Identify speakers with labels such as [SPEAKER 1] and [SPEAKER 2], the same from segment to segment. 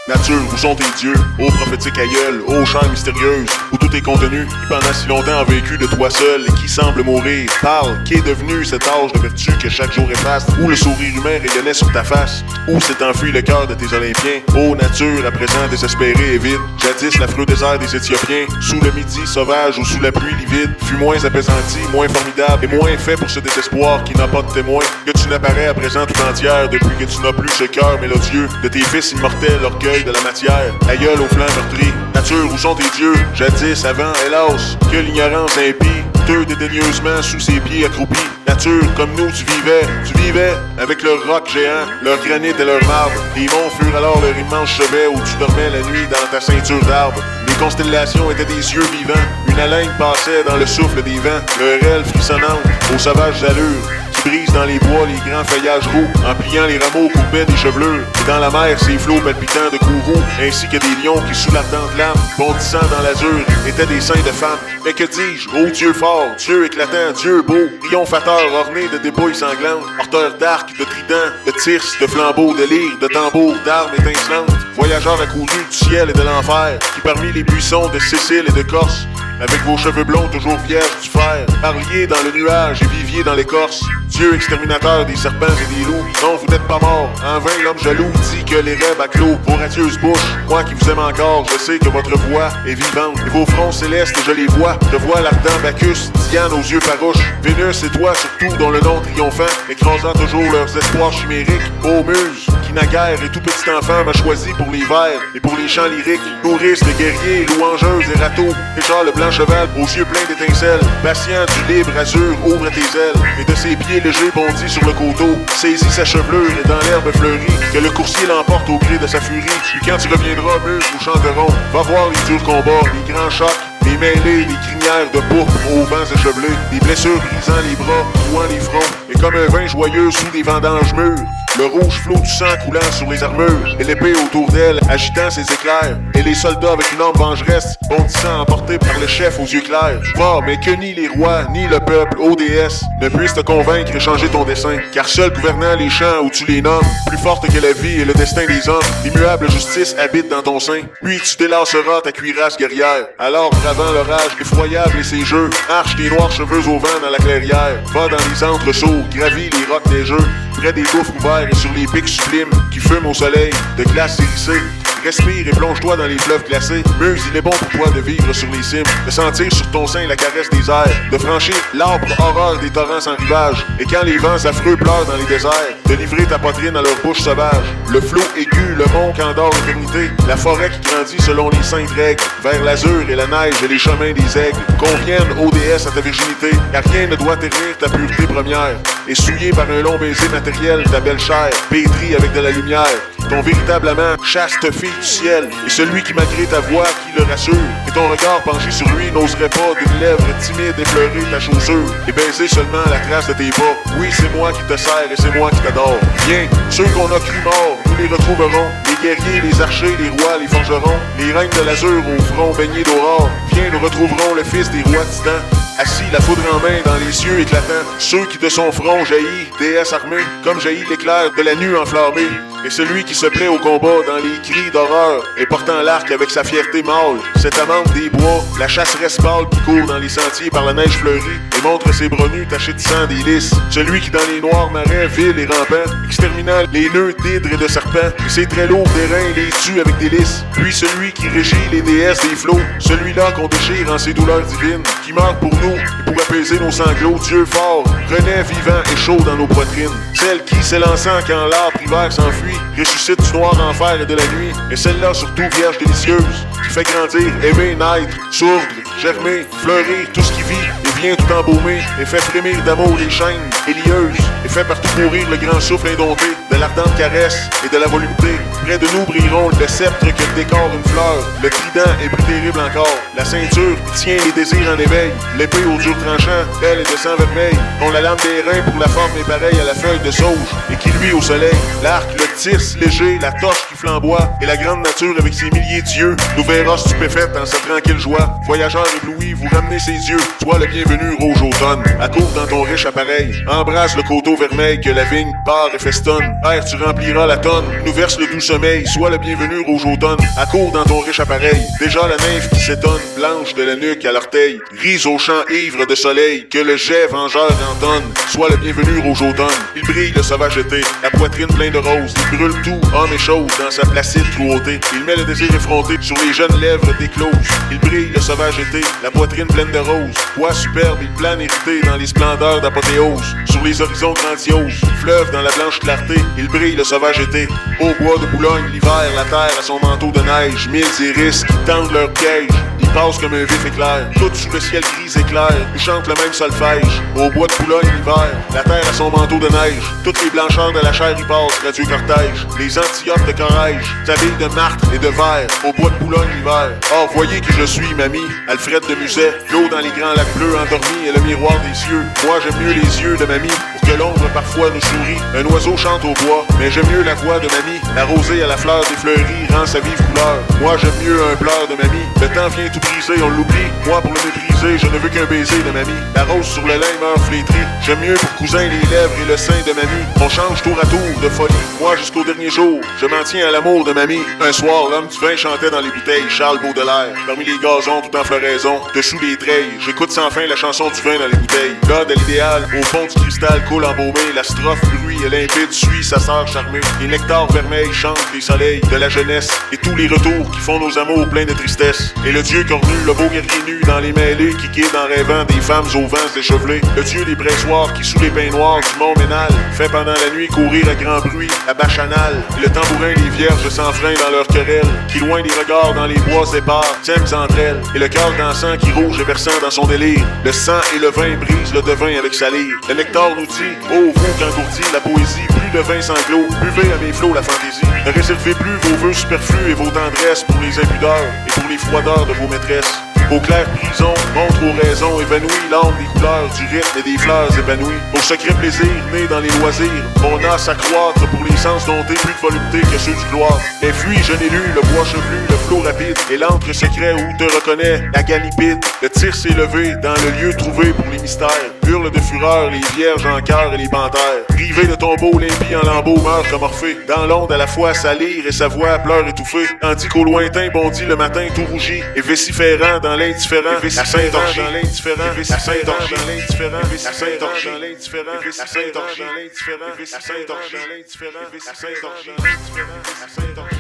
[SPEAKER 1] Nature, où sont tes dieux? Ô prophétique aïeul, ô chair mystérieuse, où tout est contenu, qui pendant si longtemps a vécu de toi seul et qui semble mourir. Parle, qu'est devenu cet âge de vertu que chaque jour efface? Où le sourire humain rayonnait sur ta face? Où s'est enfui le cœur de tes Olympiens? Ô nature, à présent désespérée et vide, jadis l'affreux désert des Éthiopiens, sous le midi sauvage ou sous la pluie livide, fut moins apaisanti, moins formidable et moins fait pour ce désespoir qui n'a pas de témoin, que tu n'apparais à présent tout entière depuis que tu n'as plus ce cœur mélodieux de tes fils immortels, orgueil de la matière, aïeul aux flancs meurtris. Nature, où sont tes dieux? Jadis, avant, hélas, que l'ignorance impie, deux dédaigneusement sous ses pieds accroupis. Nature, comme nous, tu vivais avec leur roc géant, leur granit et leur marbre. Les monts furent alors leur immense chevet où tu dormais la nuit dans ta ceinture d'arbres. Les constellations étaient des yeux vivants, une haleine passait dans le souffle des vents, leur aile frissonnante aux sauvages allures, qui brise dans les bois les grands feuillages roux, en pliant les rameaux courbaient des chevelures, et dans la mer ces flots palpitants de courroux, ainsi que des lions qui sous l'ardente lame, bondissant dans l'azur, étaient des seins de femmes. Mais que dis-je, ô Dieu fort, Dieu éclatant, Dieu beau, triomphateur orné de dépouilles sanglantes, porteur d'arcs, de tridents, de tirses, de flambeaux, de lyres, de tambours, d'armes étincelantes, voyageurs accourus du ciel et de l'enfer, qui parmi les buissons de Sicile et de Corse, avec vos cheveux blonds toujours vierges du fer, parliez dans le nuage et viviez dans l'écorce. Dieu exterminateur des serpents et des loups, non vous n'êtes pas morts. En vain l'homme jaloux dit que les rêves à clos, vos radieuses bouches, moi qui vous aime encore, je sais que votre voix est vivante. Et vos fronts célestes, je les vois, je vois l'ardent Bacchus, Diane aux yeux farouches, Vénus et toi surtout dont le nom triomphant, écrasant toujours leurs espoirs chimériques. Ô muse, qui naguère et tout petit enfant m'a choisi pour les vers et pour les chants lyriques, nourrice de guerriers, louangeuses et râteaux, déjà le blanc cheval aux yeux pleins d'étincelles, patient du libre azur, ouvre tes ailes, et de ses pieds légers bondit sur le coteau, saisit sa chevelure et dans l'herbe fleurie, que le coursier l'emporte au gré de sa furie. Puis quand tu reviendras, muse, nous chanterons, va voir les durs combats, les grands chocs, les mêlées, les crinières de pourpre aux vents échevelés, des blessures brisant les bras, nouant les fronts, et comme un vin joyeux sous des vendanges mûres, le rouge flot du sang coulant sur les armures, et l'épée autour d'elle agitant ses éclairs, et les soldats avec une arme vengeresse, bondissant emportés par le chef aux yeux clairs. Va, mais que ni les rois, ni le peuple, ô déesse, ne puissent te convaincre et changer ton dessein, car seul gouvernant les champs où tu les nommes, plus forte que la vie et le destin des hommes, l'immuable justice habite dans ton sein, puis tu délasseras ta cuirasse guerrière. Alors, bravant l'orage effroyable et ses jeux, arche tes noirs cheveux au vent dans la clairière, va dans les antres sourds, gravis les rocs neigeux, près des gouffres ouverts et sur les pics sublimes qui fument au soleil, de glace hérissée. Respire et plonge-toi dans les fleuves glacés. Muse, il est bon pour toi de vivre sur les cimes, de sentir sur ton sein la caresse des airs, de franchir l'âpre horreur des torrents sans rivage, et quand les vents affreux pleurent dans les déserts, de livrer ta poitrine à leur bouche sauvage. Le flot aigu, le mont qu'endort l'éternité, la forêt qui grandit selon les saintes règles, vers l'azur et la neige et les chemins des aigles, conviennent, ô déesse, à ta virginité, car rien ne doit ternir ta pureté première, et souillée par un long baiser matériel, ta belle chair, pétrie avec de la lumière, ton véritable amant, chaste fille du ciel, et celui qui malgré ta voix qui le rassure, et ton regard penché sur lui n'oserait pas d'une lèvre timide effleurer ta chaussure, et baiser seulement la trace de tes pas. Oui, c'est moi qui te sers et c'est moi qui t'adore. Viens, ceux qu'on a cru morts, nous les retrouverons, les guerriers, les archers, les rois, les forgerons, les reines de l'azur au front baigné d'aurore. Viens, nous retrouverons le fils des rois titans, assis la foudre en main dans les cieux éclatants, ceux qui de son front jaillit, déesse armée, comme jaillit l'éclair de la nuit enflammée, et celui qui se plaît au combat dans les cris d'horreur, et portant l'arc avec sa fierté mâle, cette amante des bois, la chasseresse pâle qui court dans les sentiers par la neige fleurie, et montre ses bras nus tachés de sang des lys, celui qui dans les noirs marais vils et rampants, exterminant les nœuds d'hydres et de serpents, et ses traits lourds d'airain les tue avec délice, puis celui qui régit les déesses des flots, celui-là qu'on déchire en ses douleurs divines, qui meurt pour nous, et pour apaiser nos sanglots, Dieu fort, renaît vivant et chaud dans nos poitrines, celle qui, s'élançant quand l'arbre hiver s'enfuit, ressuscite du noir enfer et de la nuit, et celle-là surtout vierge délicieuse, qui fait grandir, aimer, naître, sourdre, germer, fleurir tout ce qui vit, et vient tout embaumer, et fait frémir d'amour les chaînes, et lieuses, et fait partout courir le grand souffle indompté, de l'ardente caresse et de la volupté. Près de nous brilleront le sceptre que décore une fleur, le trident est plus terrible encore, la ceinture qui tient les désirs en éveil, l'épée au dur tranchant, elle est de sang vermeil, dont la lame des reins pour la forme est pareille à la feuille de sauge, et qui luit au soleil, l'arc, le tirse léger, la torche qui flamboie, et la grande nature avec ses milliers d'yeux nous verra stupéfaite dans sa tranquille joie. Voyageur ébloui, vous ramenez ses yeux, sois le bienvenu rouge automne. Accours dans ton riche appareil, embrasse le coteau vermeil que la vigne part et festonne. Air, tu rempliras la tonne, nous verse le doux sommeil, sois le bienvenu rouge automne. Accours dans ton riche appareil, déjà la nymphe qui s'étonne, blanche de la nuque à l'orteil, grise au champ ivre de soleil, que le jet vengeur entonne. Sois le bienvenu rouge automne, il brille le sauvage été, la poitrine pleine de roses, il brûle tout, homme et chose, dans sa placide cruauté. Il met le désir effronté sur les jeunes lèvres d'éclose. Il brille le sauvage été, la poitrine pleine de roses, poids superbe, il plane hérité dans les splendeurs d'apothéose. Sur les horizons grandioses, fleuve dans la blanche clarté, il brille le sauvage été. Au bois de Boulogne, l'hiver, la terre a son manteau de neige, mille iris qui tendent leur piège. Il passe comme un vif éclair, tout sous le ciel gris éclair, nous chante le même solfège. Au bois de Boulogne, l'hiver, la terre a son manteau de neige, toutes les blancheurs de la chair y passent, radieux cortège. Les antillopes de Corrège s'habillent de martre et de verre, au bois de Boulogne, l'hiver. Or, voyez qui je suis, mamie, Alfred de Musset, l'eau dans les grands lacs bleus endormis et le miroir des cieux. Moi, j'aime mieux les yeux de mamie, pour que l'ombre parfois nous sourit. Un oiseau chante au bois, mais j'aime mieux la voix de mamie. La rosée à la fleur des fleuries rend sa vive couleur. Moi, j'aime mieux un pleur de mamie. Le temps vient tout briser, on l'oublie. Moi, pour le mépriser, je ne veux qu'un baiser de mamie. La rose sur le lin meurt flétrie. J'aime mieux pour cousin les lèvres et le sein de mamie. On change tour à tour de folie. Moi, jusqu'au dernier jour, je m'en tiens à l'amour de mamie. Un soir, l'homme du vin chantait dans les bouteilles Charles Baudelaire. Parmi les gazons tout en floraison, dessous les treilles, j'écoute sans fin la chanson du vin dans les bouteilles. Là, de l'idéal, au fond du cristal coule embaumé. La strophe bruit et limpide suit sa sœur charmée. Les nectars vermeils chantent les soleils de la jeunesse et tous les retours qui font nos amours pleins de tristesse. Et le dieu cornu, le beau guerrier nu dans les mêlées qui guide en rêvant des femmes aux vents échevelés. Le dieu des pressoirs qui sous les pins noirs du mont Ménal fait pendant la nuit courir à grand bruit la bacchanale. Et le tambourin des vierges sans frein dans leur querelle, qui loin des regards dans les bois épars tiennent entre elles. Et le cœur dansant qui rouge et versant dans son délire, le sang et le vin brisent le devin avec sa lyre. Le nectar nous dit, ô vous qu'engourdit la poésie, plus de vin sanglot, buvez à mes flots la fantaisie. Ne réservez plus vos vœux superflus et vos tendresses pour les impudeurs et pour les froideurs de vos maîtresses. Aux claires prisons, montre aux raisons évanouies l'âme des couleurs, du rythme et des fleurs épanouies. Au secret plaisir, né dans les loisirs, on a à s'accroître pour les sens domptés, plus de volupté que ceux du gloire. Mais fuis, jeune élu, le bois chevelu, le flot rapide, et l'antre secret où te reconnaît la ganipide. Le tir s'est levé dans le lieu trouvé pour les mystères. Hurle de fureur les vierges en cœur et les panthères. Privés de tombeau, l'impie en lambeaux meurt comme Orphée. Dans l'onde à la fois sa lyre et sa voix pleure étouffée. Tandis qu'au lointain bondit le matin tout rougi et vociférant dans l'indifférent, à Saint-Orgie dans l'indifférent, à Saint-Orgie dans l'indifférent, à Saint-Orgie dans l'indifférent, à Saint-Orgie dans l'indifférent, à Saint-Orgie dans l'indifférent, à Saint-Orgie dans l'indifférent, à Saint-Orgie dans l'indifférent, à Saint-Orgie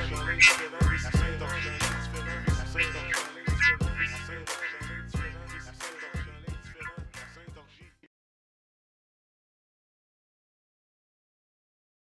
[SPEAKER 1] dans l'indifférent, à Saint-Orgie dans l'indifférent.